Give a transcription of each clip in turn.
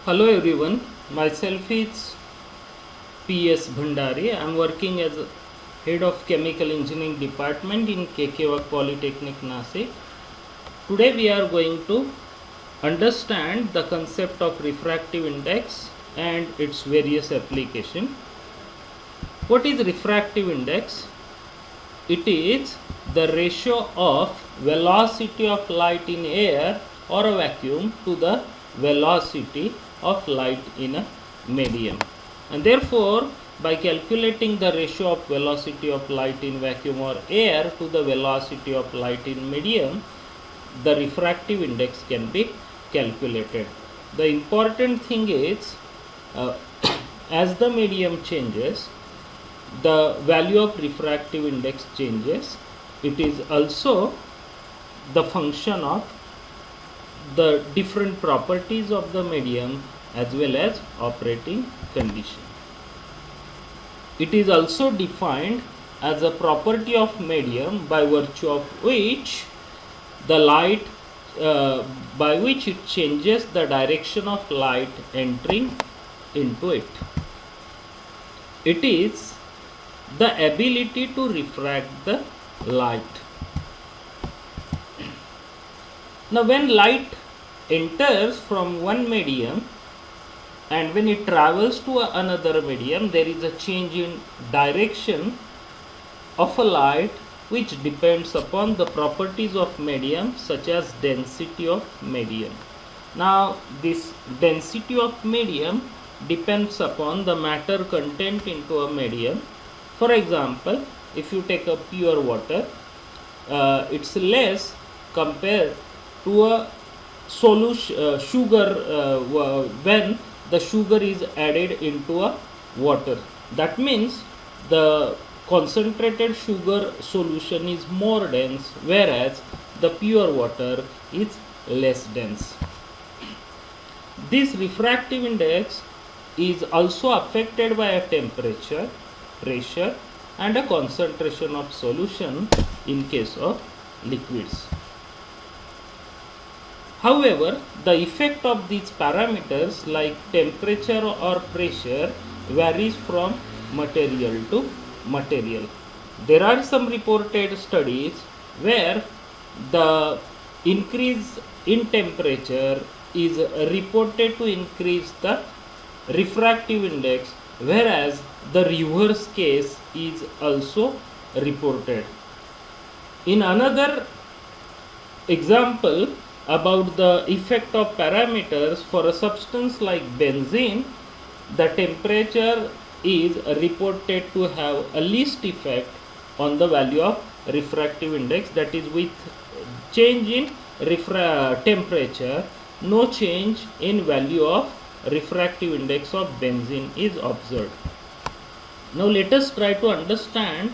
Hello everyone, myself is P.S. Bhandari. I am working as Head of Chemical Engineering Department in KK Polytechnic Nasik. Today we are going to understand the concept of refractive index and its various application. What is refractive index? It is the ratio of velocity of light in air or a vacuum to the velocity of light in a medium, and therefore by calculating the ratio of velocity of light in vacuum or air to the velocity of light in medium, the refractive index can be calculated. The important thing is as the medium changes, the value of refractive index changes. It is also the function of the different properties of the medium as well as operating condition. It is also defined as a property of medium by virtue of which the light by which it changes the direction of light entering into it. It is the ability to refract the light. Now when light enters from one medium and when it travels to another medium, there is a change in direction of a light which depends upon the properties of medium such as density of medium. Now this density of medium depends upon the matter content into a medium. For example, if you take a pure water, it's less compared to a solution sugar when the sugar is added into a water. That means the concentrated sugar solution is more dense, whereas the pure water is less dense. This refractive index is also affected by a temperature, pressure and a concentration of solution in case of liquids. However, the effect of these parameters like temperature or pressure varies from material to material. There are some reported studies where the increase in temperature is reported to increase the refractive index, whereas the reverse case is also reported. In another example about the effect of parameters for a substance like benzene, the temperature is reported to have a least effect on the value of refractive index, that is with change in temperature, no change in value of refractive index of benzene is observed. Now let us try to understand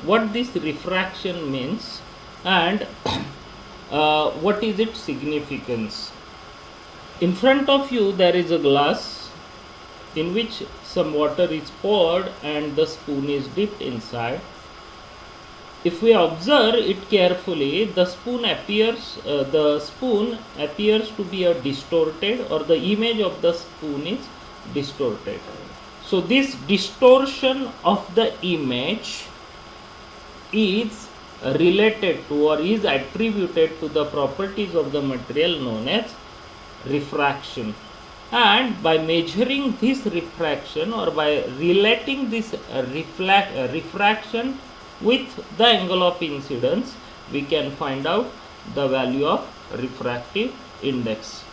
what this refraction means and what is its significance. In front of you there is a glass in which some water is poured and the spoon is dipped inside. If we observe it carefully, the spoon appears to be a distorted, or the image of the spoon is distorted. So this distortion of the image is related to or is attributed to the properties of the material known as refraction. And by measuring this refraction or by relating this refraction with the angle of incidence, we can find out the value of refractive index.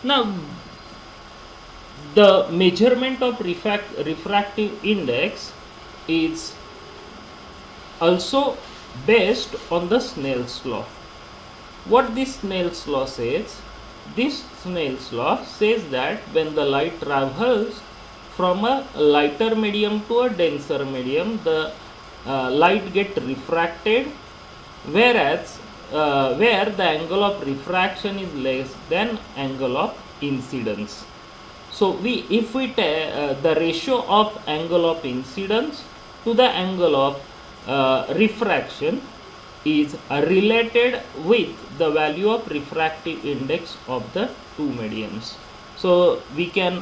Now the measurement of refractive index is also based on the Snell's law. What this Snell's law says? This Snell's law says that when the light travels from a lighter medium to a denser medium, the light gets refracted, whereas where the angle of refraction is less than angle of incidence. So if we take the ratio of angle of incidence to the angle of refraction is related with the value of refractive index of the two mediums. So we can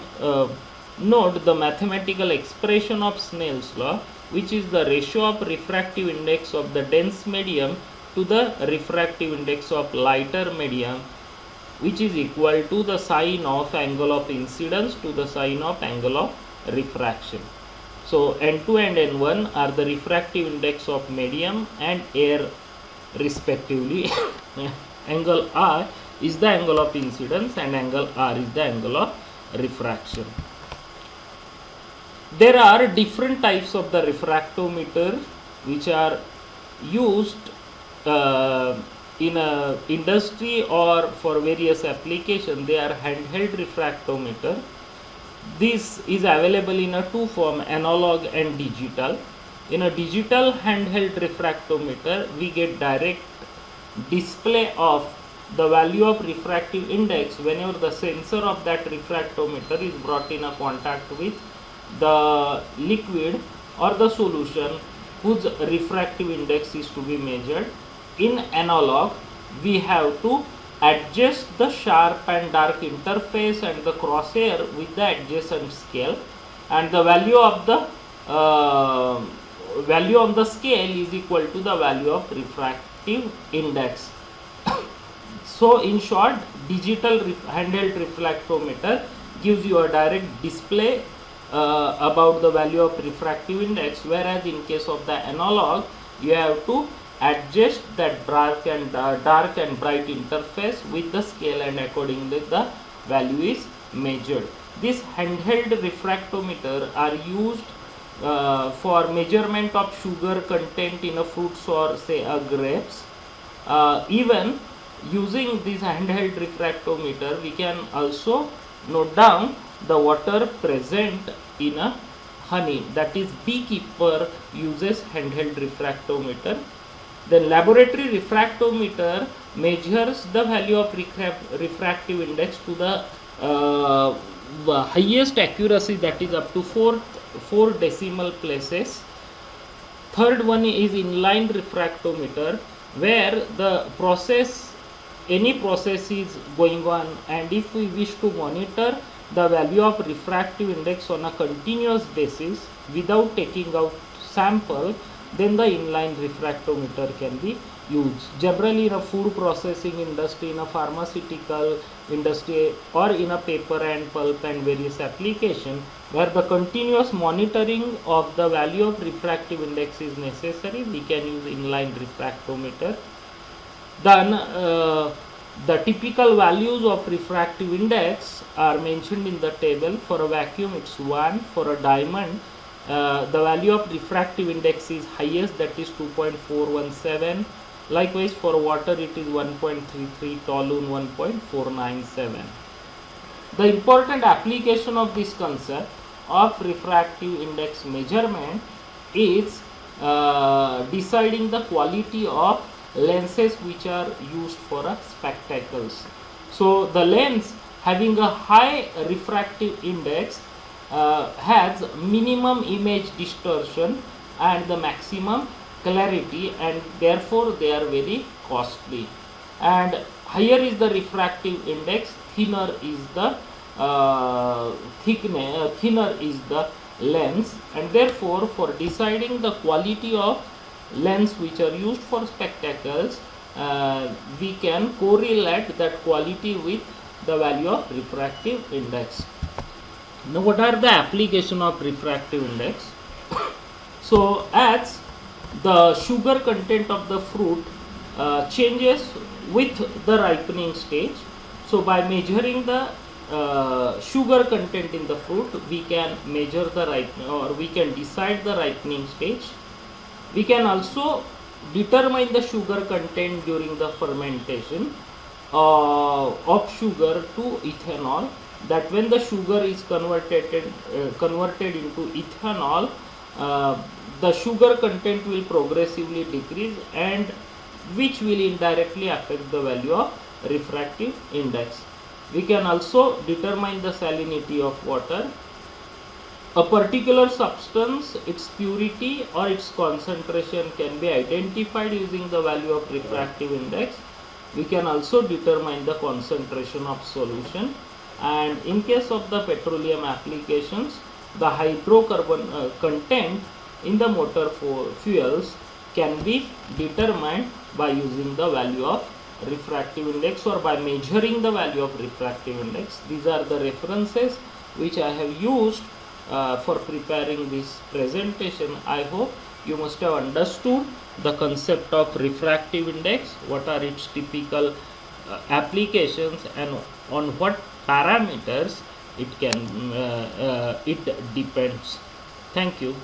note the mathematical expression of Snell's law, which is the ratio of refractive index of the dense medium to the refractive index of lighter medium, which is equal to the sine of angle of incidence to the sine of angle of refraction. So N2 and N1 are the refractive index of medium and air respectively. Angle R is the angle of incidence and angle R is the angle of refraction. There are different types of the refractometer which are used in a industry or for various applications. They are handheld refractometer. This is available in a two form, analog and digital. In a digital handheld refractometer, we get direct display of the value of refractive index whenever the sensor of that refractometer is brought in a contact with the liquid or the solution whose refractive index is to be measured. In analog, we have to adjust the sharp and dark interface and the crosshair with the adjacent scale, and the value of the value on the scale is equal to the value of refractive index. So in short, digital handheld refractometer gives you a direct display about the value of refractive index, whereas in case of the analog, you have to adjust that dark and bright interface with the scale, and accordingly the value is measured. These handheld refractometer are used for measurement of sugar content in a fruits or say grapes. Even using this handheld refractometer, we can also note down the water present in a honey. That is, beekeeper uses handheld refractometer. Then laboratory refractometer measures the value of refractive index to the highest accuracy, that is up to 4 decimal places. Third one is inline refractometer, where the any process is going on, and if we wish to monitor the value of refractive index on a continuous basis without taking out sample, then the inline refractometer can be used. Generally in a food processing industry, in a pharmaceutical industry, or in a paper and pulp and various application where the continuous monitoring of the value of refractive index is necessary, we can use inline refractometer. Then the typical values of refractive index are mentioned in the table. For a vacuum it's 1, for a diamond the value of refractive index is highest, that is 2.417. Likewise for water it is 1.33, toluene 1.497. The important application of this concept of refractive index measurement is deciding the quality of lenses which are used for spectacles. So the lens having a high refractive index has minimum image distortion and the maximum clarity, and therefore they are very costly. And higher is the refractive index, thinner is the lens, and therefore for deciding the quality of lens which are used for spectacles, we can correlate that quality with the value of refractive index. Now what are the application of refractive index? So as the sugar content of the fruit changes with the ripening stage, so by measuring the sugar content in the fruit, we can measure the ripening, or we can decide the ripening stage. We can also determine the sugar content during the fermentation of sugar to ethanol, that when the sugar is converted into ethanol, the sugar content will progressively decrease, and which will indirectly affect the value of refractive index. We can also determine the salinity of water. A particular substance, its purity or its concentration can be identified using the value of refractive index. We can also determine the concentration of solution, and in case of the petroleum applications, the hydrocarbon content in the motor fuels can be determined by using the value of refractive index or by measuring the value of refractive index. These are the references which I have used for preparing this presentation. I hope you must have understood the concept of refractive index, what are its typical applications, and on what parameters it depends. Thank you.